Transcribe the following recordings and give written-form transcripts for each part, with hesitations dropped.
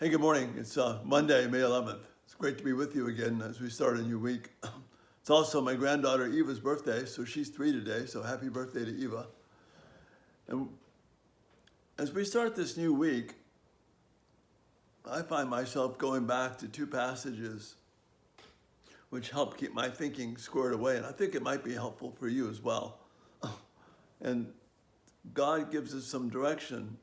Hey, good morning. It's Monday, May 11th. It's great to be with you again as we start a new week. It's also my granddaughter Eva's birthday, so she's 3 today, so happy birthday to Eva. And as we start this new week, I find myself going back to two passages which help keep my thinking squared away, and I think it might be helpful for you as well. And God gives us some direction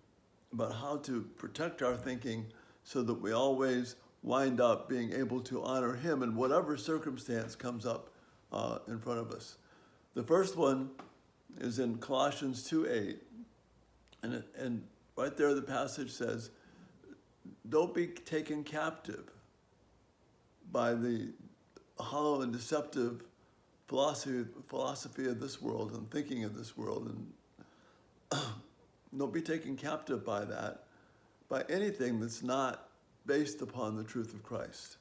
about how to protect our thinking so that we always wind up being able to honor Him in whatever circumstance comes up in front of us. The first one is in Colossians 2:8, and right there the passage says, "Don't be taken captive by the hollow and deceptive philosophy of this world and thinking of this world, and don't be taken captive by that, by anything that's not based upon the truth of Christ."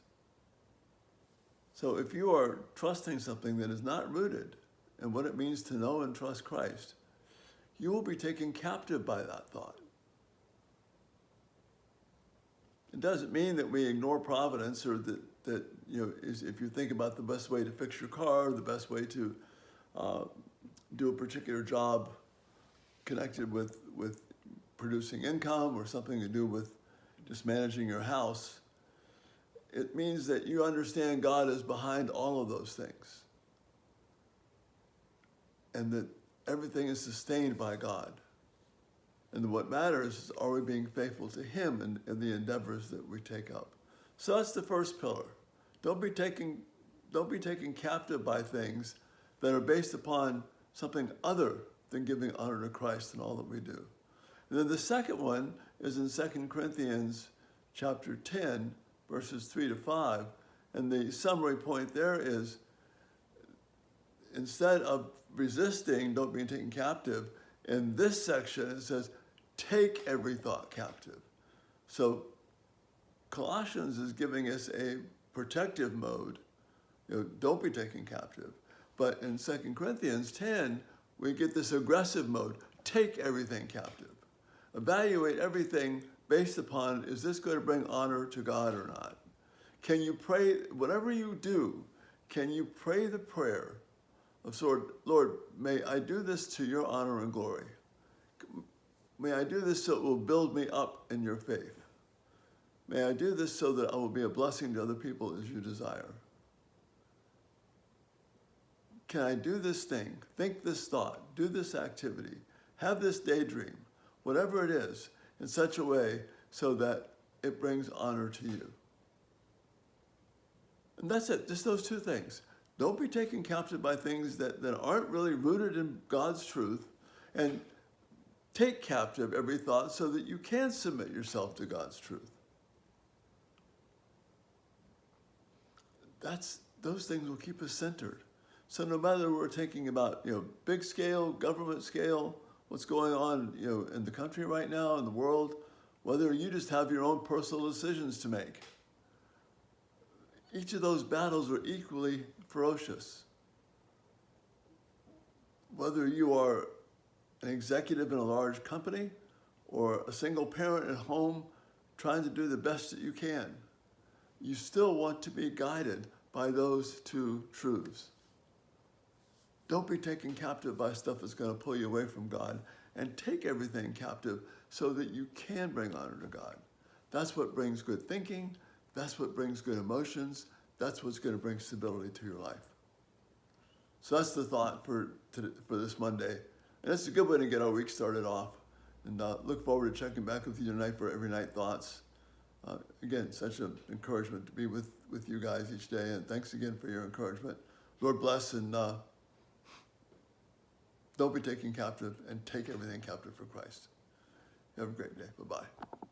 So if you are trusting something that is not rooted in what it means to know and trust Christ, you will be taken captive by that thought. It doesn't mean that we ignore providence, or that if you think about the best way to fix your car, the best way to do a particular job connected with producing income, or something to do with just managing your house. It means that you understand God is behind all of those things, and that everything is sustained by God. And what matters is, are we being faithful to Him in the endeavors that we take up? So that's the first pillar. Don't be taken captive by things that are based upon something other than giving honor to Christ in all that we do. And then the second one is in 2 Corinthians chapter 10, verses 3-5. And the summary point there is, instead of resisting, don't be taken captive, in this section it says, take every thought captive. So Colossians is giving us a protective mode, don't be taken captive. But in 2 Corinthians 10, we get this aggressive mode, take everything captive. Evaluate everything based upon, is this going to bring honor to God or not? Can you pray, whatever you do, can you pray the prayer of, Lord, may I do this to your honor and glory? May I do this so it will build me up in your faith. May I do this so that I will be a blessing to other people as you desire. Can I do this thing, think this thought, do this activity, have this daydream, whatever it is, in such a way so that it brings honor to you? And that's it, just those two things. Don't be taken captive by things that aren't really rooted in God's truth, and take captive every thought so that you can submit yourself to God's truth. Those things will keep us centered. So no matter we're thinking about big scale, government scale, what's going on in the country right now, in the world, whether you just have your own personal decisions to make, each of those battles are equally ferocious. Whether you are an executive in a large company or a single parent at home trying to do the best that you can, you still want to be guided by those two truths. Don't be taken captive by stuff that's going to pull you away from God, and take everything captive so that you can bring honor to God. That's what brings good thinking. That's what brings good emotions. That's what's going to bring stability to your life. So that's the thought for this Monday. And it's a good way to get our week started off. And look forward to checking back with you tonight for Every Night Thoughts. Again, such an encouragement to be with you guys each day. And thanks again for your encouragement. Lord bless, and don't be taken captive, and take everything captive for Christ. Have a great day. Bye-bye.